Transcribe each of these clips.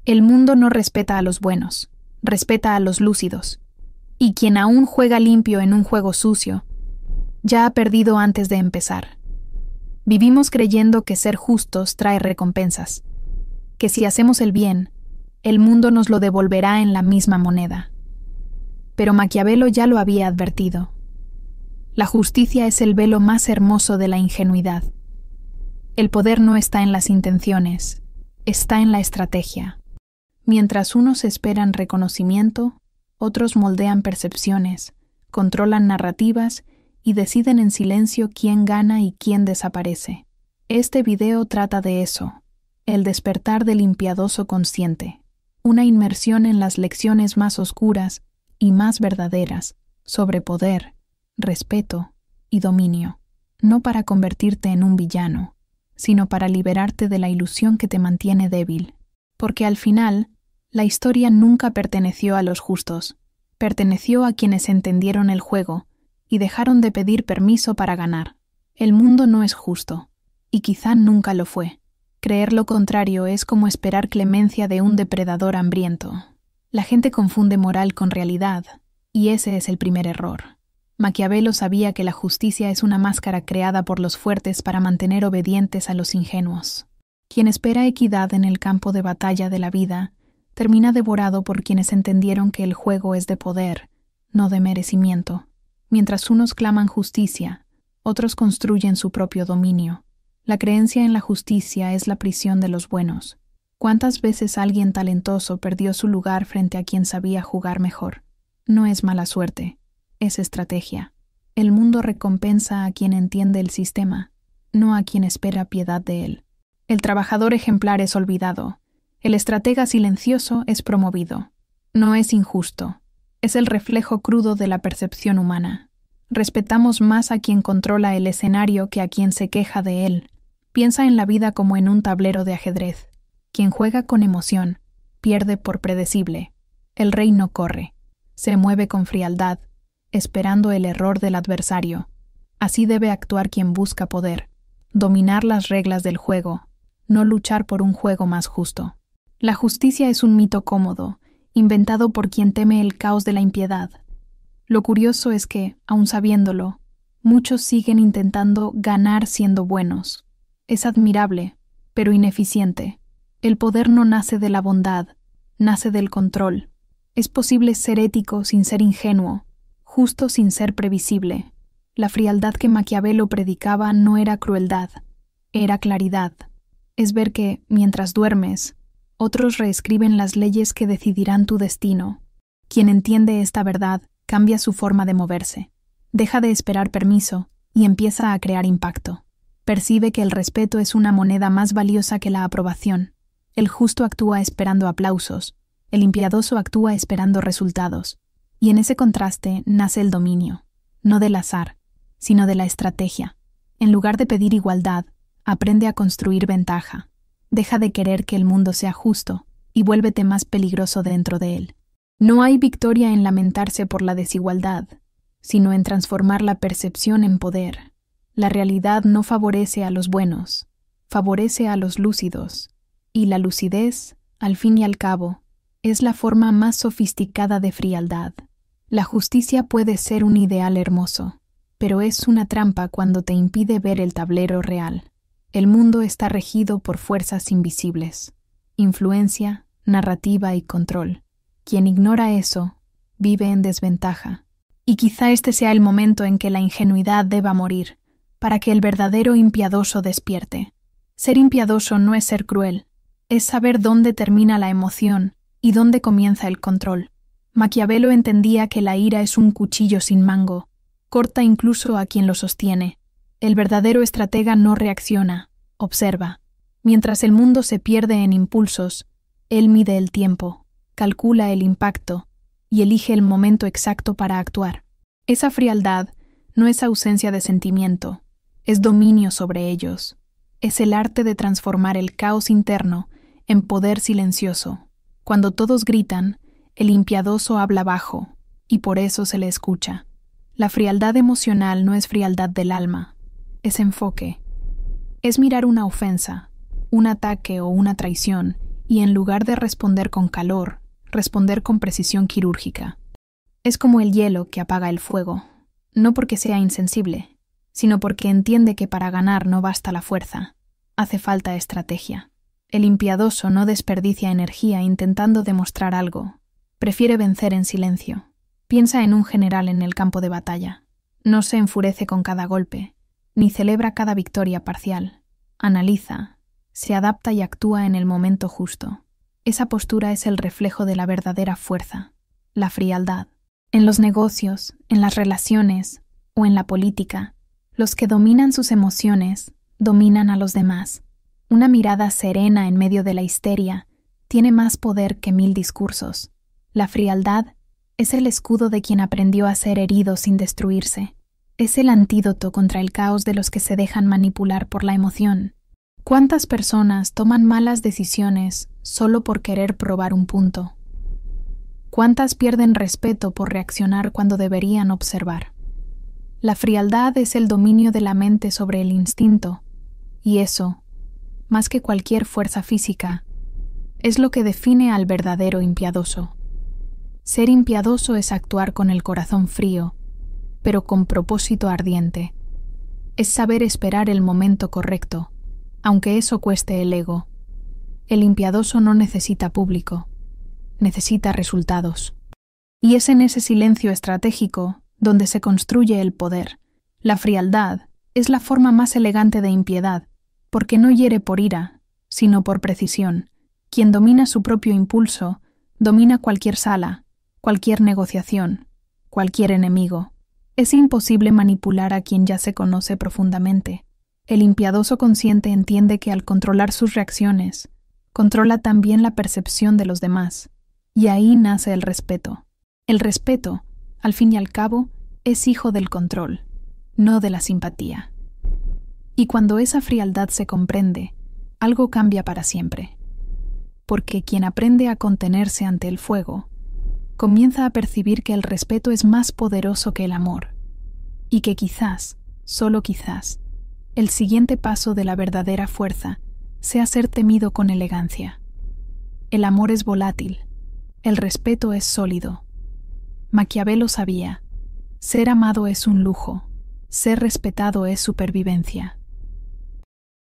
El mundo no respeta a los buenos, respeta a los lúcidos. Y quien aún juega limpio en un juego sucio, ya ha perdido antes de empezar. Vivimos creyendo que ser justos trae recompensas, que si hacemos el bien, el mundo nos lo devolverá en la misma moneda. Pero Maquiavelo ya lo había advertido. La justicia es el velo más hermoso de la ingenuidad. El poder no está en las intenciones, está en la estrategia. Mientras unos esperan reconocimiento, otros moldean percepciones, controlan narrativas y deciden en silencio quién gana y quién desaparece. Este video trata de eso, el despertar del impiadoso consciente, una inmersión en las lecciones más oscuras y más verdaderas sobre poder, respeto y dominio, no para convertirte en un villano, sino para liberarte de la ilusión que te mantiene débil. Porque al final, la historia nunca perteneció a los justos, perteneció a quienes entendieron el juego y dejaron de pedir permiso para ganar. El mundo no es justo, y quizá nunca lo fue. Creer lo contrario es como esperar clemencia de un depredador hambriento. La gente confunde moral con realidad, y ese es el primer error. Maquiavelo sabía que la justicia es una máscara creada por los fuertes para mantener obedientes a los ingenuos. Quien espera equidad en el campo de batalla de la vida, termina devorado por quienes entendieron que el juego es de poder, no de merecimiento. Mientras unos claman justicia, otros construyen su propio dominio. La creencia en la justicia es la prisión de los buenos. ¿Cuántas veces alguien talentoso perdió su lugar frente a quien sabía jugar mejor? No es mala suerte, es estrategia. El mundo recompensa a quien entiende el sistema, no a quien espera piedad de él. El trabajador ejemplar es olvidado. El estratega silencioso es promovido. No es injusto. Es el reflejo crudo de la percepción humana. Respetamos más a quien controla el escenario que a quien se queja de él. Piensa en la vida como en un tablero de ajedrez. Quien juega con emoción, pierde por predecible. El rey no corre. Se mueve con frialdad, esperando el error del adversario. Así debe actuar quien busca poder. Dominar las reglas del juego, no luchar por un juego más justo. La justicia es un mito cómodo, inventado por quien teme el caos de la impiedad. Lo curioso es que, aun sabiéndolo, muchos siguen intentando ganar siendo buenos. Es admirable, pero ineficiente. El poder no nace de la bondad, nace del control. Es posible ser ético sin ser ingenuo, justo sin ser previsible. La frialdad que Maquiavelo predicaba no era crueldad, era claridad. Es ver que, mientras duermes, otros reescriben las leyes que decidirán tu destino. Quien entiende esta verdad cambia su forma de moverse, deja de esperar permiso y empieza a crear impacto. Percibe que el respeto es una moneda más valiosa que la aprobación. El justo actúa esperando aplausos, el impiadoso actúa esperando resultados. Y en ese contraste nace el dominio, no del azar, sino de la estrategia. En lugar de pedir igualdad, aprende a construir ventaja. Deja de querer que el mundo sea justo y vuélvete más peligroso dentro de él. No hay victoria en lamentarse por la desigualdad, sino en transformar la percepción en poder. La realidad no favorece a los buenos, favorece a los lúcidos, y la lucidez, al fin y al cabo, es la forma más sofisticada de frialdad. La justicia puede ser un ideal hermoso, pero es una trampa cuando te impide ver el tablero real. El mundo está regido por fuerzas invisibles, influencia, narrativa y control. Quien ignora eso, vive en desventaja. Y quizá este sea el momento en que la ingenuidad deba morir, para que el verdadero impiadoso despierte. Ser impiadoso no es ser cruel, es saber dónde termina la emoción y dónde comienza el control. Maquiavelo entendía que la ira es un cuchillo sin mango, corta incluso a quien lo sostiene. El verdadero estratega no reacciona, observa. Mientras el mundo se pierde en impulsos, él mide el tiempo, calcula el impacto y elige el momento exacto para actuar. Esa frialdad no es ausencia de sentimiento, es dominio sobre ellos. Es el arte de transformar el caos interno en poder silencioso. Cuando todos gritan, el impiadoso habla bajo, y por eso se le escucha. La frialdad emocional no es frialdad del alma, es enfoque. Es mirar una ofensa, un ataque o una traición, y en lugar de responder con calor, responder con precisión quirúrgica. Es como el hielo que apaga el fuego, no porque sea insensible, sino porque entiende que para ganar no basta la fuerza, hace falta estrategia. El impiadoso no desperdicia energía intentando demostrar algo, prefiere vencer en silencio. Piensa en un general en el campo de batalla. No se enfurece con cada golpe, ni celebra cada victoria parcial. Analiza, se adapta y actúa en el momento justo. Esa postura es el reflejo de la verdadera fuerza, la frialdad. En los negocios, en las relaciones o en la política, los que dominan sus emociones dominan a los demás. Una mirada serena en medio de la histeria tiene más poder que 1000 discursos. La frialdad es el escudo de quien aprendió a ser herido sin destruirse. Es el antídoto contra el caos de los que se dejan manipular por la emoción. ¿Cuántas personas toman malas decisiones solo por querer probar un punto? ¿Cuántas pierden respeto por reaccionar cuando deberían observar? La frialdad es el dominio de la mente sobre el instinto, y eso, más que cualquier fuerza física, es lo que define al verdadero impiadoso. Ser impiadoso es actuar con el corazón frío, pero con propósito ardiente. Es saber esperar el momento correcto, aunque eso cueste el ego. El impiadoso no necesita público, necesita resultados. Y es en ese silencio estratégico donde se construye el poder. La frialdad es la forma más elegante de impiedad, porque no hiere por ira, sino por precisión. Quien domina su propio impulso, domina cualquier sala, cualquier negociación, cualquier enemigo. Es imposible manipular a quien ya se conoce profundamente. El impiadoso consciente entiende que al controlar sus reacciones, controla también la percepción de los demás, y ahí nace el respeto. El respeto, al fin y al cabo, es hijo del control, no de la simpatía. Y cuando esa frialdad se comprende, algo cambia para siempre. Porque quien aprende a contenerse ante el fuego, comienza a percibir que el respeto es más poderoso que el amor, y que quizás, solo quizás, el siguiente paso de la verdadera fuerza sea ser temido con elegancia. El amor es volátil, el respeto es sólido. Maquiavelo sabía, ser amado es un lujo, ser respetado es supervivencia.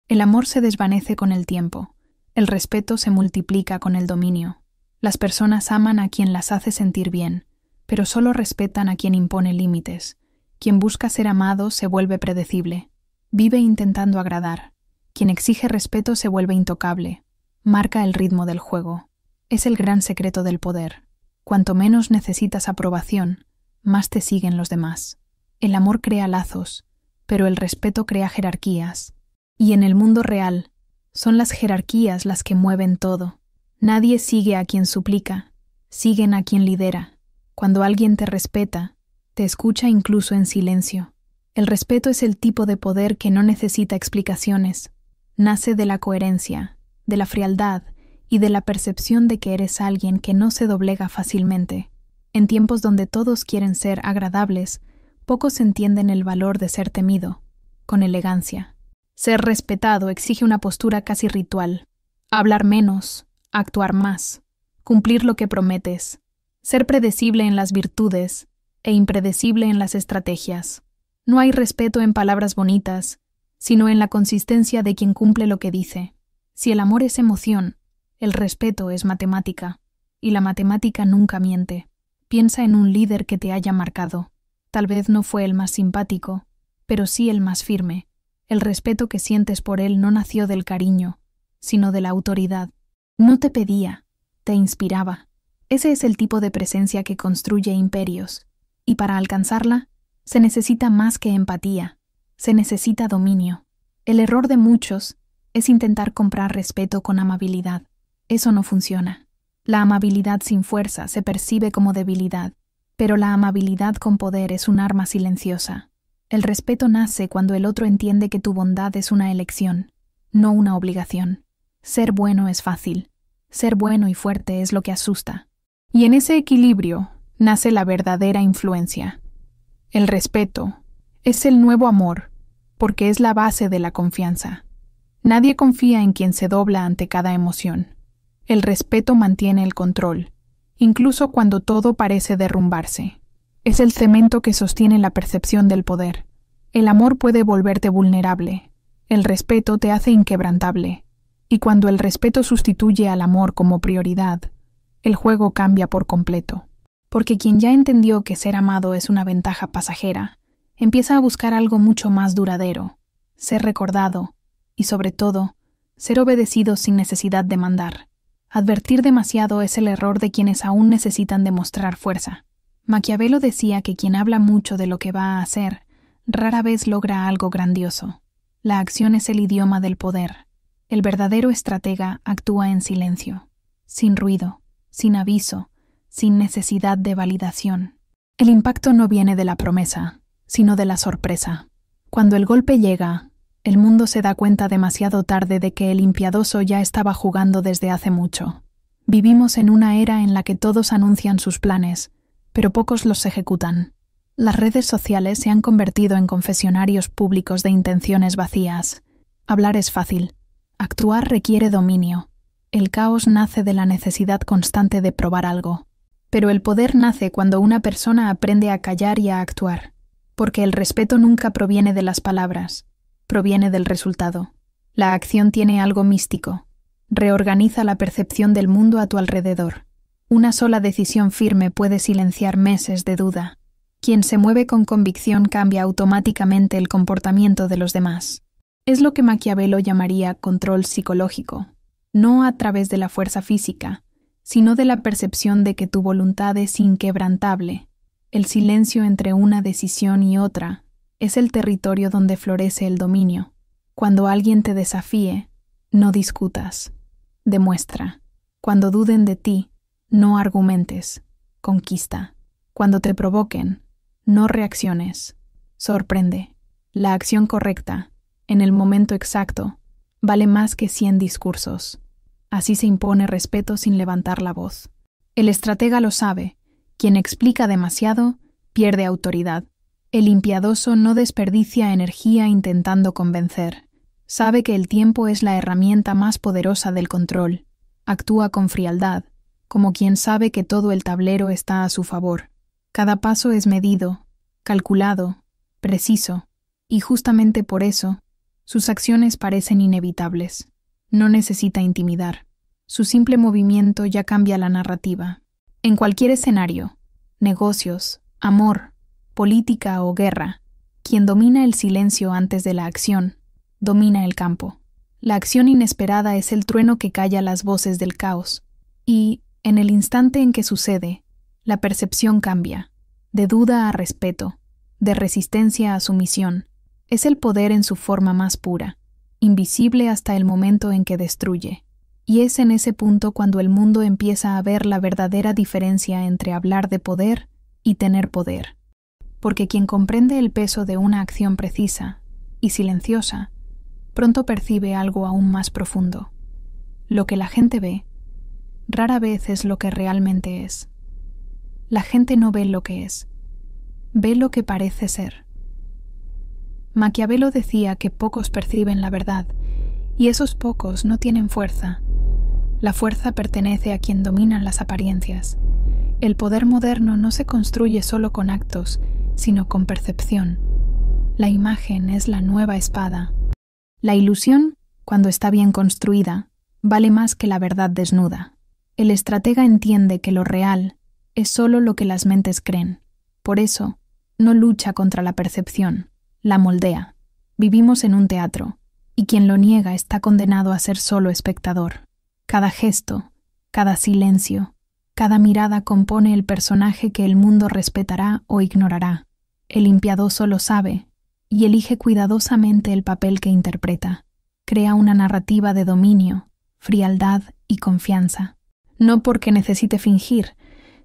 El amor se desvanece con el tiempo, el respeto se multiplica con el dominio. Las personas aman a quien las hace sentir bien, pero solo respetan a quien impone límites. Quien busca ser amado se vuelve predecible, vive intentando agradar. Quien exige respeto se vuelve intocable, marca el ritmo del juego. Es el gran secreto del poder. Cuanto menos necesitas aprobación, más te siguen los demás. El amor crea lazos, pero el respeto crea jerarquías. Y en el mundo real, son las jerarquías las que mueven todo. Nadie sigue a quien suplica, siguen a quien lidera. Cuando alguien te respeta, te escucha incluso en silencio. El respeto es el tipo de poder que no necesita explicaciones. Nace de la coherencia, de la frialdad y de la percepción de que eres alguien que no se doblega fácilmente. En tiempos donde todos quieren ser agradables, pocos entienden el valor de ser temido, con elegancia. Ser respetado exige una postura casi ritual. Hablar menos, actuar más, cumplir lo que prometes, ser predecible en las virtudes e impredecible en las estrategias. No hay respeto en palabras bonitas, sino en la consistencia de quien cumple lo que dice. Si el amor es emoción, el respeto es matemática, y la matemática nunca miente. Piensa en un líder que te haya marcado. Tal vez no fue el más simpático, pero sí el más firme. El respeto que sientes por él no nació del cariño, sino de la autoridad. No te pedía, te inspiraba. Ese es el tipo de presencia que construye imperios, y para alcanzarla, se necesita más que empatía, se necesita dominio. El error de muchos es intentar comprar respeto con amabilidad. Eso no funciona. La amabilidad sin fuerza se percibe como debilidad, pero la amabilidad con poder es un arma silenciosa. El respeto nace cuando el otro entiende que tu bondad es una elección, no una obligación. Ser bueno es fácil. Ser bueno y fuerte es lo que asusta. Y en ese equilibrio nace la verdadera influencia. El respeto es el nuevo amor, porque es la base de la confianza. Nadie confía en quien se dobla ante cada emoción. El respeto mantiene el control, incluso cuando todo parece derrumbarse. Es el cemento que sostiene la percepción del poder. El amor puede volverte vulnerable. El respeto te hace inquebrantable. Y cuando el respeto sustituye al amor como prioridad, el juego cambia por completo. Porque quien ya entendió que ser amado es una ventaja pasajera, empieza a buscar algo mucho más duradero, ser recordado y, sobre todo, ser obedecido sin necesidad de mandar. Advertir demasiado es el error de quienes aún necesitan demostrar fuerza. Maquiavelo decía que quien habla mucho de lo que va a hacer, rara vez logra algo grandioso. La acción es el idioma del poder. El verdadero estratega actúa en silencio, sin ruido, sin aviso, sin necesidad de validación. El impacto no viene de la promesa, sino de la sorpresa. Cuando el golpe llega, el mundo se da cuenta demasiado tarde de que el impiadoso ya estaba jugando desde hace mucho. Vivimos en una era en la que todos anuncian sus planes, pero pocos los ejecutan. Las redes sociales se han convertido en confesionarios públicos de intenciones vacías. Hablar es fácil. Actuar requiere dominio. El caos nace de la necesidad constante de probar algo. Pero el poder nace cuando una persona aprende a callar y a actuar. Porque el respeto nunca proviene de las palabras. Proviene del resultado. La acción tiene algo místico. Reorganiza la percepción del mundo a tu alrededor. Una sola decisión firme puede silenciar meses de duda. Quien se mueve con convicción cambia automáticamente el comportamiento de los demás. Es lo que Maquiavelo llamaría control psicológico, no a través de la fuerza física, sino de la percepción de que tu voluntad es inquebrantable. El silencio entre una decisión y otra es el territorio donde florece el dominio. Cuando alguien te desafíe, no discutas, demuestra. Cuando duden de ti, no argumentes, conquista. Cuando te provoquen, no reacciones, sorprende. La acción correcta, en el momento exacto, vale más que 100 discursos. Así se impone respeto sin levantar la voz. El estratega lo sabe. Quien explica demasiado, pierde autoridad. El impiadoso no desperdicia energía intentando convencer. Sabe que el tiempo es la herramienta más poderosa del control. Actúa con frialdad, como quien sabe que todo el tablero está a su favor. Cada paso es medido, calculado, preciso, y justamente por eso, sus acciones parecen inevitables. No necesita intimidar. Su simple movimiento ya cambia la narrativa. En cualquier escenario, negocios, amor, política o guerra, quien domina el silencio antes de la acción, domina el campo. La acción inesperada es el trueno que calla las voces del caos. Y, en el instante en que sucede, la percepción cambia, de duda a respeto, de resistencia a sumisión. Es el poder en su forma más pura, invisible hasta el momento en que destruye. Y es en ese punto cuando el mundo empieza a ver la verdadera diferencia entre hablar de poder y tener poder. Porque quien comprende el peso de una acción precisa y silenciosa, pronto percibe algo aún más profundo. Lo que la gente ve, rara vez es lo que realmente es. La gente no ve lo que es, ve lo que parece ser. Maquiavelo decía que pocos perciben la verdad, y esos pocos no tienen fuerza. La fuerza pertenece a quien domina las apariencias. El poder moderno no se construye solo con actos, sino con percepción. La imagen es la nueva espada. La ilusión, cuando está bien construida, vale más que la verdad desnuda. El estratega entiende que lo real es solo lo que las mentes creen. Por eso, no lucha contra la percepción, la moldea. Vivimos en un teatro, y quien lo niega está condenado a ser solo espectador. Cada gesto, cada silencio, cada mirada compone el personaje que el mundo respetará o ignorará. El impiadoso lo sabe y elige cuidadosamente el papel que interpreta. Crea una narrativa de dominio, frialdad y confianza. No porque necesite fingir,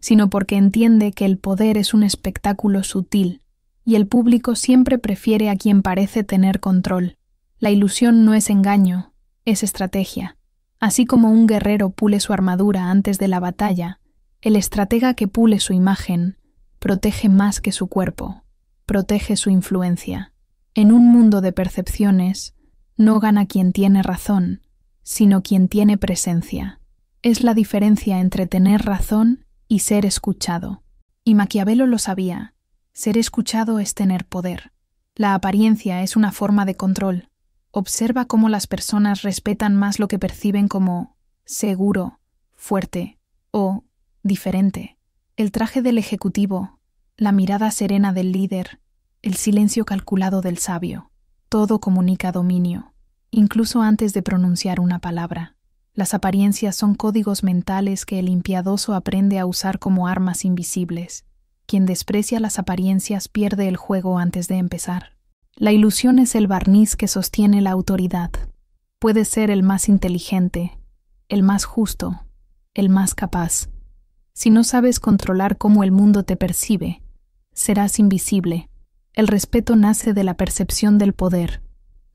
sino porque entiende que el poder es un espectáculo sutil, y el público siempre prefiere a quien parece tener control. La ilusión no es engaño, es estrategia. Así como un guerrero pule su armadura antes de la batalla, el estratega que pule su imagen protege más que su cuerpo, protege su influencia. En un mundo de percepciones, no gana quien tiene razón, sino quien tiene presencia. Es la diferencia entre tener razón y ser escuchado. Y Maquiavelo lo sabía. Ser escuchado es tener poder. La apariencia es una forma de control. Observa cómo las personas respetan más lo que perciben como seguro, fuerte o diferente. El traje del ejecutivo, la mirada serena del líder, el silencio calculado del sabio. Todo comunica dominio, incluso antes de pronunciar una palabra. Las apariencias son códigos mentales que el impiadoso aprende a usar como armas invisibles. Quien desprecia las apariencias pierde el juego antes de empezar. La ilusión es el barniz que sostiene la autoridad. Puedes ser el más inteligente, el más justo, el más capaz. Si no sabes controlar cómo el mundo te percibe, serás invisible. El respeto nace de la percepción del poder,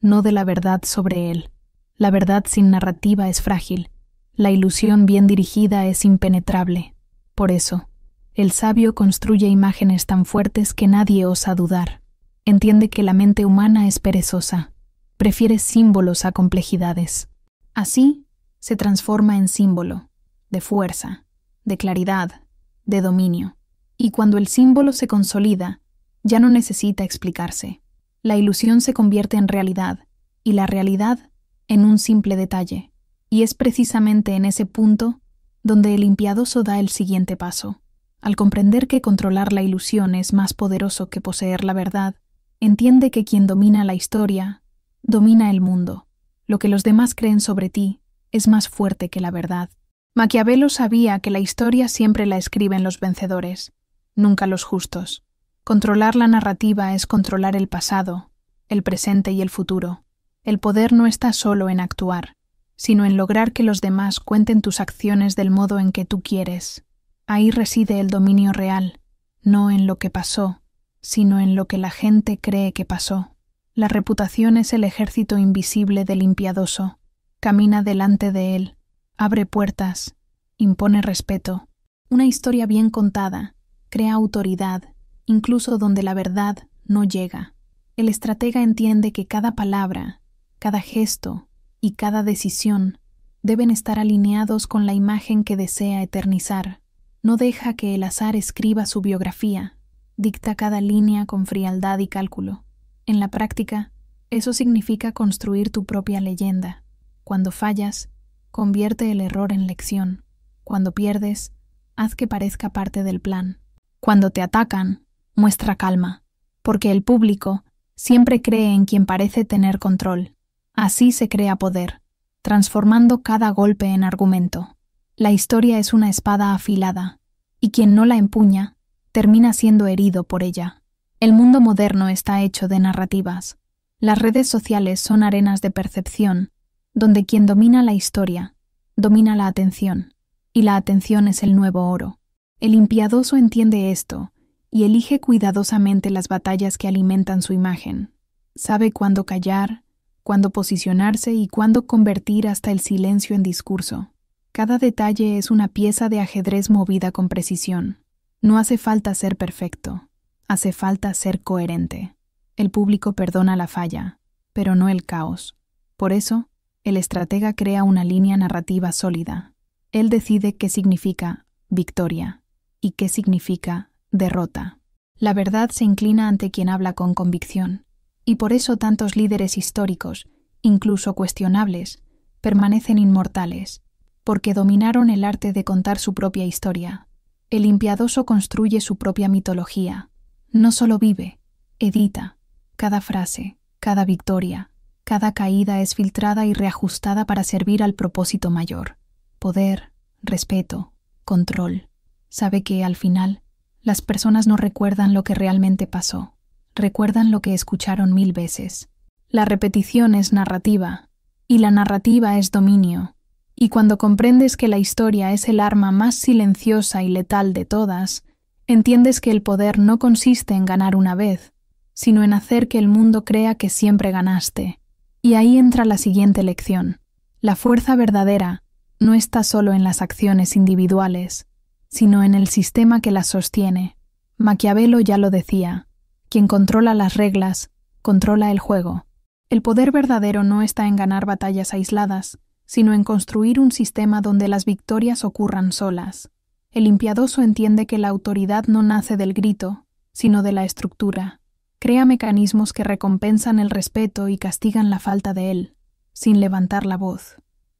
no de la verdad sobre él. La verdad sin narrativa es frágil. La ilusión bien dirigida es impenetrable. Por eso, el sabio construye imágenes tan fuertes que nadie osa dudar. Entiende que la mente humana es perezosa. Prefiere símbolos a complejidades. Así, se transforma en símbolo, de fuerza, de claridad, de dominio. Y cuando el símbolo se consolida, ya no necesita explicarse. La ilusión se convierte en realidad, y la realidad en un simple detalle. Y es precisamente en ese punto donde el impiadoso da el siguiente paso. Al comprender que controlar la ilusión es más poderoso que poseer la verdad, entiende que quien domina la historia, domina el mundo. Lo que los demás creen sobre ti es más fuerte que la verdad. Maquiavelo sabía que la historia siempre la escriben los vencedores, nunca los justos. Controlar la narrativa es controlar el pasado, el presente y el futuro. El poder no está solo en actuar, sino en lograr que los demás cuenten tus acciones del modo en que tú quieres. Ahí reside el dominio real, no en lo que pasó, sino en lo que la gente cree que pasó. La reputación es el ejército invisible del impiadoso. Camina delante de él, abre puertas, impone respeto. Una historia bien contada crea autoridad, incluso donde la verdad no llega. El estratega entiende que cada palabra, cada gesto y cada decisión deben estar alineados con la imagen que desea eternizar. No deja que el azar escriba su biografía. Dicta cada línea con frialdad y cálculo. En la práctica, eso significa construir tu propia leyenda. Cuando fallas, convierte el error en lección. Cuando pierdes, haz que parezca parte del plan. Cuando te atacan, muestra calma, porque el público siempre cree en quien parece tener control. Así se crea poder, transformando cada golpe en argumento. La historia es una espada afilada, y quien no la empuña, termina siendo herido por ella. El mundo moderno está hecho de narrativas. Las redes sociales son arenas de percepción, donde quien domina la historia, domina la atención, y la atención es el nuevo oro. El impiadoso entiende esto, y elige cuidadosamente las batallas que alimentan su imagen. Sabe cuándo callar, cuándo posicionarse y cuándo convertir hasta el silencio en discurso. Cada detalle es una pieza de ajedrez movida con precisión. No hace falta ser perfecto, hace falta ser coherente. El público perdona la falla, pero no el caos. Por eso, el estratega crea una línea narrativa sólida. Él decide qué significa victoria y qué significa derrota. La verdad se inclina ante quien habla con convicción, y por eso tantos líderes históricos, incluso cuestionables, permanecen inmortales, porque dominaron el arte de contar su propia historia. El impiadoso construye su propia mitología. No solo vive, edita. Cada frase, cada victoria, cada caída es filtrada y reajustada para servir al propósito mayor. Poder, respeto, control. Sabe que, al final, las personas no recuerdan lo que realmente pasó. Recuerdan lo que escucharon 1000 veces. La repetición es narrativa, y la narrativa es dominio. Y cuando comprendes que la historia es el arma más silenciosa y letal de todas, entiendes que el poder no consiste en ganar una vez, sino en hacer que el mundo crea que siempre ganaste. Y ahí entra la siguiente lección. La fuerza verdadera no está solo en las acciones individuales, sino en el sistema que las sostiene. Maquiavelo ya lo decía: quien controla las reglas, controla el juego. El poder verdadero no está en ganar batallas aisladas, sino en construir un sistema donde las victorias ocurran solas. El impiadoso entiende que la autoridad no nace del grito, sino de la estructura. Crea mecanismos que recompensan el respeto y castigan la falta de él, sin levantar la voz.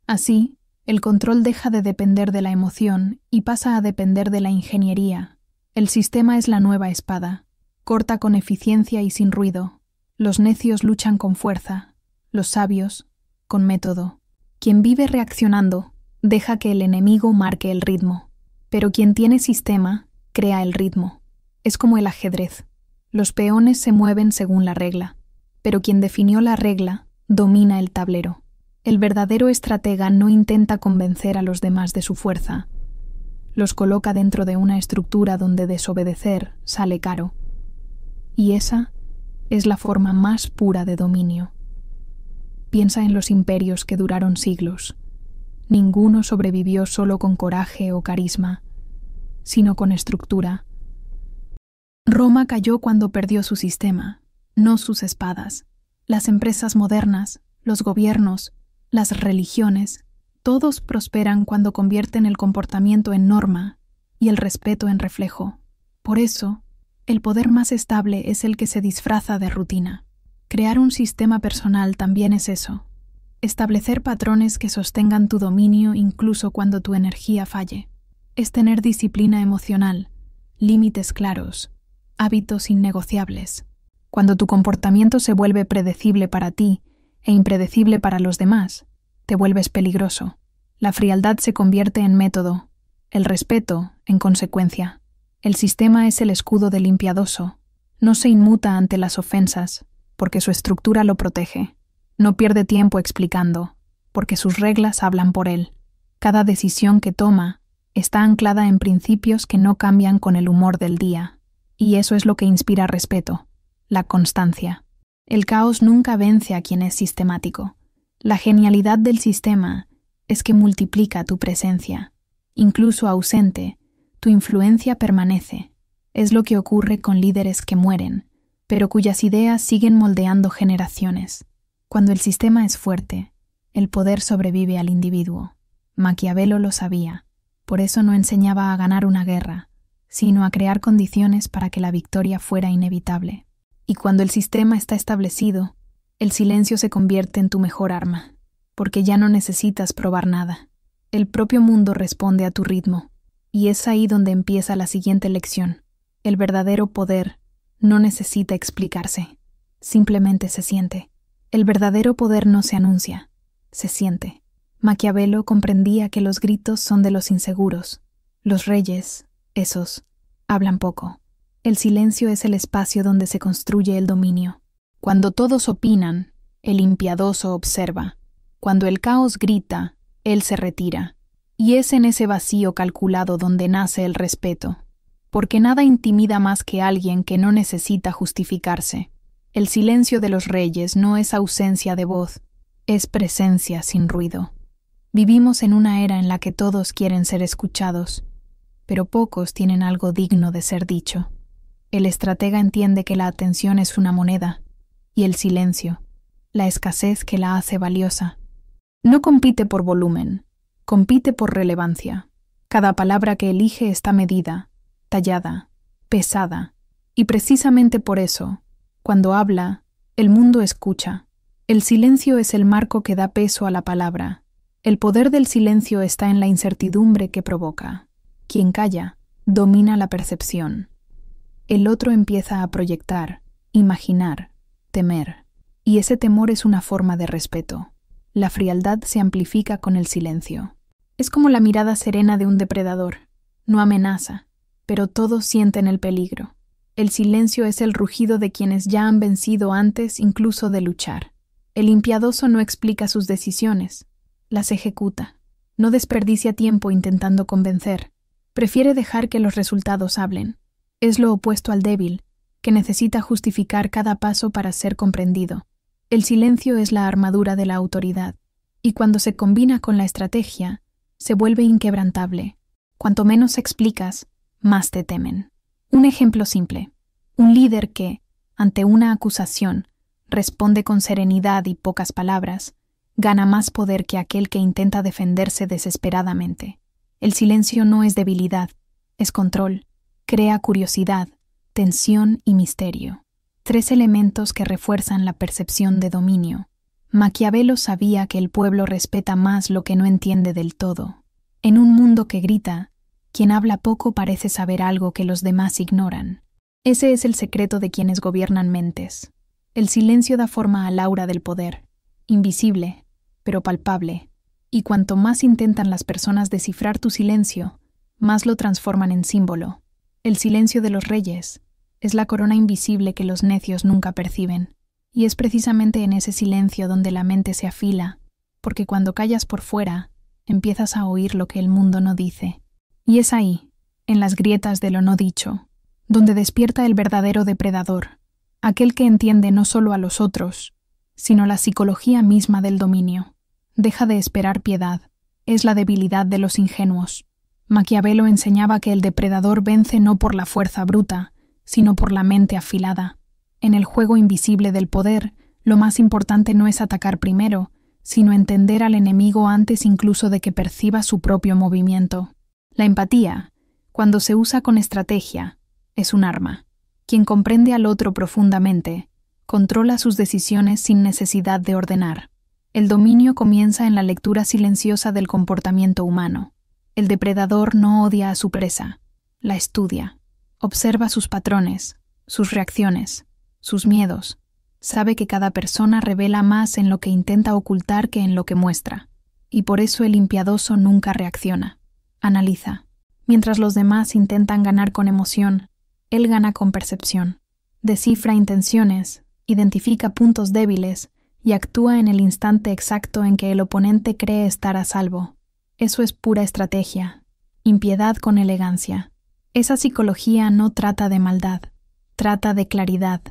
Así, el control deja de depender de la emoción y pasa a depender de la ingeniería. El sistema es la nueva espada. Corta con eficiencia y sin ruido. Los necios luchan con fuerza, los sabios con método. Quien vive reaccionando deja que el enemigo marque el ritmo, pero quien tiene sistema crea el ritmo. Es como el ajedrez. Los peones se mueven según la regla, pero quien definió la regla domina el tablero. El verdadero estratega no intenta convencer a los demás de su fuerza. Los coloca dentro de una estructura donde desobedecer sale caro. Y esa es la forma más pura de dominio. Piensa en los imperios que duraron siglos. Ninguno sobrevivió solo con coraje o carisma, sino con estructura. Roma cayó cuando perdió su sistema, no sus espadas. Las empresas modernas, los gobiernos, las religiones, todos prosperan cuando convierten el comportamiento en norma y el respeto en reflejo. Por eso, el poder más estable es el que se disfraza de rutina. Crear un sistema personal también es eso. Establecer patrones que sostengan tu dominio incluso cuando tu energía falle. Es tener disciplina emocional, límites claros, hábitos innegociables. Cuando tu comportamiento se vuelve predecible para ti e impredecible para los demás, te vuelves peligroso. La frialdad se convierte en método, el respeto en consecuencia. El sistema es el escudo del impiadoso. No se inmuta ante las ofensas, porque su estructura lo protege. No pierde tiempo explicando, porque sus reglas hablan por él. Cada decisión que toma está anclada en principios que no cambian con el humor del día. Y eso es lo que inspira respeto, la constancia. El caos nunca vence a quien es sistemático. La genialidad del sistema es que multiplica tu presencia. Incluso ausente, tu influencia permanece. Es lo que ocurre con líderes que mueren, pero cuyas ideas siguen moldeando generaciones. Cuando el sistema es fuerte, el poder sobrevive al individuo. Maquiavelo lo sabía. Por eso no enseñaba a ganar una guerra, sino a crear condiciones para que la victoria fuera inevitable. Y cuando el sistema está establecido, el silencio se convierte en tu mejor arma, porque ya no necesitas probar nada. El propio mundo responde a tu ritmo. Y es ahí donde empieza la siguiente lección. El verdadero poder no necesita explicarse, simplemente se siente. El verdadero poder no se anuncia, se siente. Maquiavelo comprendía que los gritos son de los inseguros. Los reyes, esos, hablan poco. El silencio es el espacio donde se construye el dominio. Cuando todos opinan, el impiadoso observa. Cuando el caos grita, él se retira. Y es en ese vacío calculado donde nace el respeto, porque nada intimida más que alguien que no necesita justificarse. El silencio de los reyes no es ausencia de voz, es presencia sin ruido. Vivimos en una era en la que todos quieren ser escuchados, pero pocos tienen algo digno de ser dicho. El estratega entiende que la atención es una moneda, y el silencio, la escasez que la hace valiosa. No compite por volumen, compite por relevancia. Cada palabra que elige está medida, tallada, pesada, y precisamente por eso, cuando habla, el mundo escucha. El silencio es el marco que da peso a la palabra. El poder del silencio está en la incertidumbre que provoca. Quien calla, domina la percepción. El otro empieza a proyectar, imaginar, temer, y ese temor es una forma de respeto. La frialdad se amplifica con el silencio. Es como la mirada serena de un depredador. No amenaza, pero todos sienten el peligro. El silencio es el rugido de quienes ya han vencido antes incluso de luchar. El impiadoso no explica sus decisiones, las ejecuta. No desperdicia tiempo intentando convencer. Prefiere dejar que los resultados hablen. Es lo opuesto al débil, que necesita justificar cada paso para ser comprendido. El silencio es la armadura de la autoridad, y cuando se combina con la estrategia, se vuelve inquebrantable. Cuanto menos explicas, más te temen. Un ejemplo simple. Un líder que, ante una acusación, responde con serenidad y pocas palabras, gana más poder que aquel que intenta defenderse desesperadamente. El silencio no es debilidad, es control, crea curiosidad, tensión y misterio. 3 elementos que refuerzan la percepción de dominio. Maquiavelo sabía que el pueblo respeta más lo que no entiende del todo. En un mundo que grita, quien habla poco parece saber algo que los demás ignoran. Ese es el secreto de quienes gobiernan mentes. El silencio da forma al aura del poder, invisible, pero palpable, y cuanto más intentan las personas descifrar tu silencio, más lo transforman en símbolo. El silencio de los reyes es la corona invisible que los necios nunca perciben, y es precisamente en ese silencio donde la mente se afila, porque cuando callas por fuera, empiezas a oír lo que el mundo no dice. Y es ahí, en las grietas de lo no dicho, donde despierta el verdadero depredador, aquel que entiende no solo a los otros, sino la psicología misma del dominio. Deja de esperar piedad, es la debilidad de los ingenuos. Maquiavelo enseñaba que el depredador vence no por la fuerza bruta, sino por la mente afilada. En el juego invisible del poder, lo más importante no es atacar primero, sino entender al enemigo antes incluso de que perciba su propio movimiento. La empatía, cuando se usa con estrategia, es un arma. Quien comprende al otro profundamente, controla sus decisiones sin necesidad de ordenar. El dominio comienza en la lectura silenciosa del comportamiento humano. El depredador no odia a su presa, la estudia, observa sus patrones, sus reacciones, sus miedos. Sabe que cada persona revela más en lo que intenta ocultar que en lo que muestra, y por eso el impiadoso nunca reacciona. Analiza. Mientras los demás intentan ganar con emoción, él gana con percepción. Descifra intenciones, identifica puntos débiles y actúa en el instante exacto en que el oponente cree estar a salvo. Eso es pura estrategia, impiedad con elegancia. Esa psicología no trata de maldad, trata de claridad.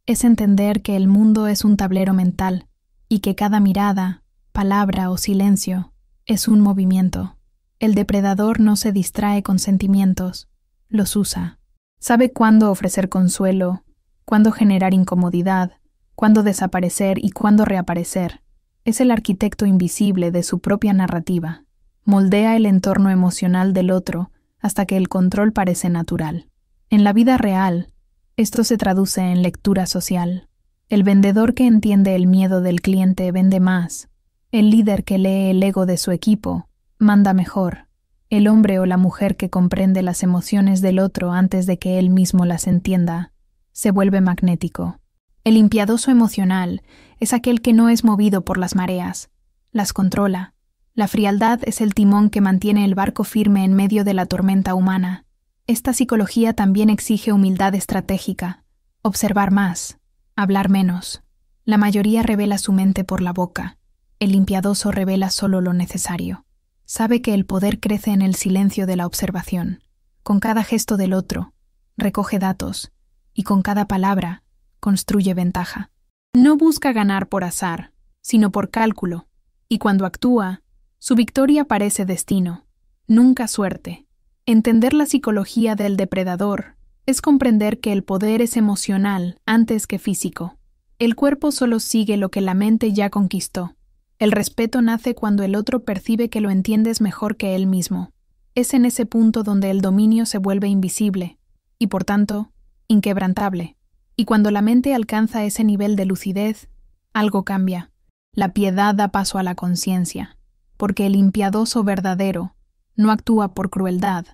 Es entender que el mundo es un tablero mental y que cada mirada, palabra o silencio es un movimiento. El depredador no se distrae con sentimientos, los usa. Sabe cuándo ofrecer consuelo, cuándo generar incomodidad, cuándo desaparecer y cuándo reaparecer. Es el arquitecto invisible de su propia narrativa. Moldea el entorno emocional del otro hasta que el control parece natural. En la vida real, esto se traduce en lectura social. El vendedor que entiende el miedo del cliente vende más. El líder que lee el ego de su equipo manda mejor. El hombre o la mujer que comprende las emociones del otro antes de que él mismo las entienda, se vuelve magnético. El impiadoso emocional es aquel que no es movido por las mareas, las controla. La frialdad es el timón que mantiene el barco firme en medio de la tormenta humana. Esta psicología también exige humildad estratégica, observar más, hablar menos. La mayoría revela su mente por la boca, el impiadoso revela solo lo necesario. Sabe que el poder crece en el silencio de la observación. Con cada gesto del otro, recoge datos, y con cada palabra, construye ventaja. No busca ganar por azar, sino por cálculo, y cuando actúa, su victoria parece destino, nunca suerte. Entender la psicología del depredador es comprender que el poder es emocional antes que físico. El cuerpo solo sigue lo que la mente ya conquistó. El respeto nace cuando el otro percibe que lo entiendes mejor que él mismo. Es en ese punto donde el dominio se vuelve invisible, y por tanto, inquebrantable. Y cuando la mente alcanza ese nivel de lucidez, algo cambia. La piedad da paso a la conciencia, porque el impiadoso verdadero no actúa por crueldad,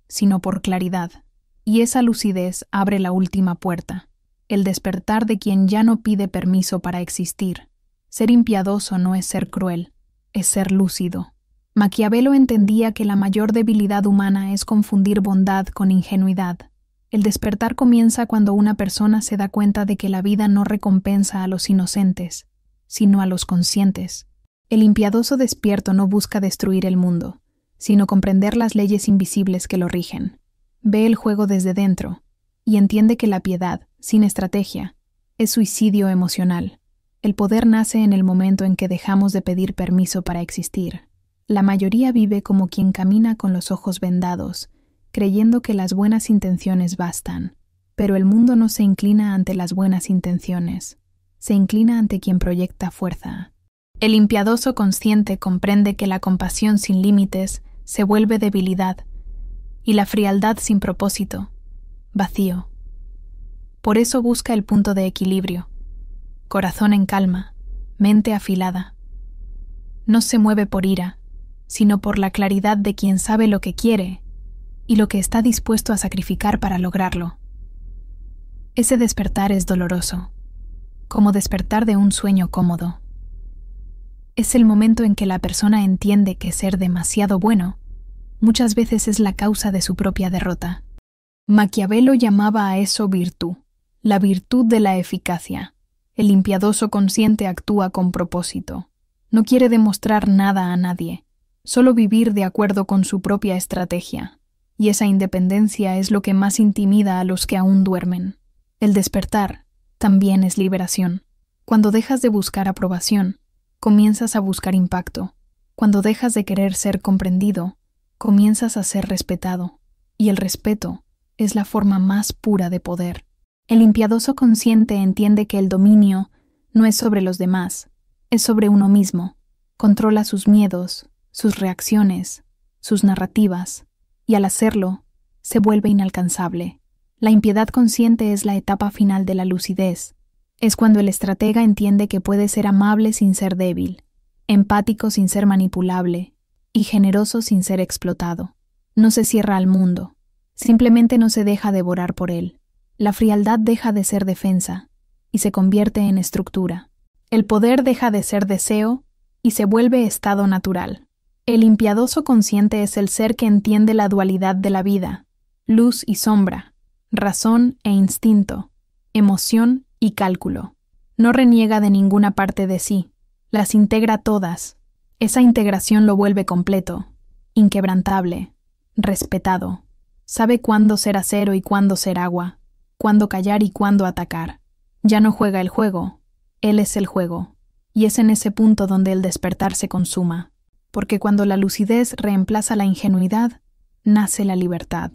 sino por claridad. Y esa lucidez abre la última puerta, el despertar de quien ya no pide permiso para existir. Ser impiadoso no es ser cruel, es ser lúcido. Maquiavelo entendía que la mayor debilidad humana es confundir bondad con ingenuidad. El despertar comienza cuando una persona se da cuenta de que la vida no recompensa a los inocentes, sino a los conscientes. El impiadoso despierto no busca destruir el mundo, sino comprender las leyes invisibles que lo rigen. Ve el juego desde dentro y entiende que la piedad, sin estrategia, es suicidio emocional. El poder nace en el momento en que dejamos de pedir permiso para existir. La mayoría vive como quien camina con los ojos vendados, creyendo que las buenas intenciones bastan. Pero el mundo no se inclina ante las buenas intenciones, se inclina ante quien proyecta fuerza. El impiadoso consciente comprende que la compasión sin límites se vuelve debilidad y la frialdad sin propósito, vacío. Por eso busca el punto de equilibrio, corazón en calma, mente afilada. No se mueve por ira, sino por la claridad de quien sabe lo que quiere y lo que está dispuesto a sacrificar para lograrlo. Ese despertar es doloroso, como despertar de un sueño cómodo. Es el momento en que la persona entiende que ser demasiado bueno muchas veces es la causa de su propia derrota. Maquiavelo llamaba a eso virtud, la virtud de la eficacia. El impiadoso consciente actúa con propósito. No quiere demostrar nada a nadie, solo vivir de acuerdo con su propia estrategia. Y esa independencia es lo que más intimida a los que aún duermen. El despertar también es liberación. Cuando dejas de buscar aprobación, comienzas a buscar impacto. Cuando dejas de querer ser comprendido, comienzas a ser respetado. Y el respeto es la forma más pura de poder. El impiadoso consciente entiende que el dominio no es sobre los demás, es sobre uno mismo. Controla sus miedos, sus reacciones, sus narrativas, y al hacerlo, se vuelve inalcanzable. La impiedad consciente es la etapa final de la lucidez. Es cuando el estratega entiende que puede ser amable sin ser débil, empático sin ser manipulable y generoso sin ser explotado. No se cierra al mundo, simplemente no se deja devorar por él. La frialdad deja de ser defensa y se convierte en estructura. El poder deja de ser deseo y se vuelve estado natural. El impiadoso consciente es el ser que entiende la dualidad de la vida, luz y sombra, razón e instinto, emoción y cálculo. No reniega de ninguna parte de sí, las integra todas. Esa integración lo vuelve completo, inquebrantable, respetado. Sabe cuándo ser acero y cuándo ser agua, cuándo callar y cuándo atacar. Ya no juega el juego, él es el juego. Y es en ese punto donde el despertar se consuma, porque cuando la lucidez reemplaza la ingenuidad, nace la libertad.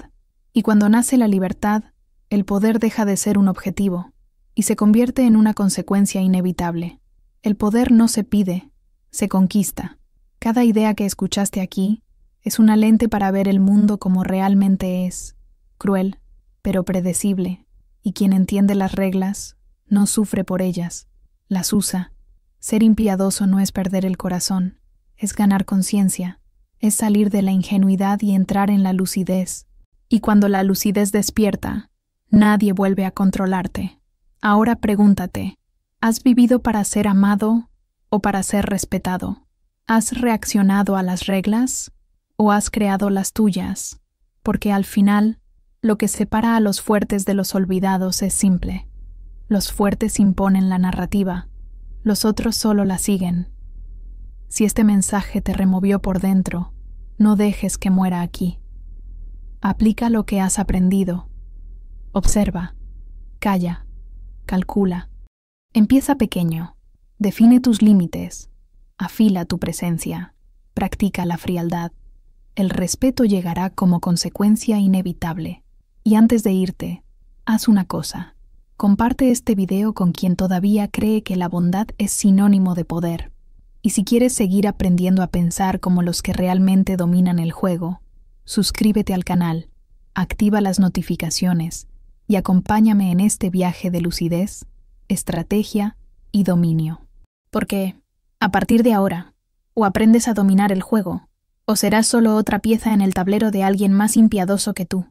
Y cuando nace la libertad, el poder deja de ser un objetivo y se convierte en una consecuencia inevitable. El poder no se pide, se conquista. Cada idea que escuchaste aquí es una lente para ver el mundo como realmente es, cruel, pero predecible, y quien entiende las reglas no sufre por ellas, las usa. Ser impiadoso no es perder el corazón, es ganar conciencia, es salir de la ingenuidad y entrar en la lucidez. Y cuando la lucidez despierta, nadie vuelve a controlarte. Ahora pregúntate, ¿has vivido para ser amado o para ser respetado? ¿Has reaccionado a las reglas o has creado las tuyas? Porque al final, lo que separa a los fuertes de los olvidados es simple. Los fuertes imponen la narrativa, los otros solo la siguen. Si este mensaje te removió por dentro, no dejes que muera aquí. Aplica lo que has aprendido. Observa, calla, calcula. Empieza pequeño, define tus límites, afila tu presencia, practica la frialdad. El respeto llegará como consecuencia inevitable. Y antes de irte, haz una cosa. Comparte este video con quien todavía cree que la bondad es sinónimo de poder. Y si quieres seguir aprendiendo a pensar como los que realmente dominan el juego, suscríbete al canal, activa las notificaciones y acompáñame en este viaje de lucidez, estrategia y dominio. Porque, a partir de ahora, o aprendes a dominar el juego, o serás solo otra pieza en el tablero de alguien más impiadoso que tú.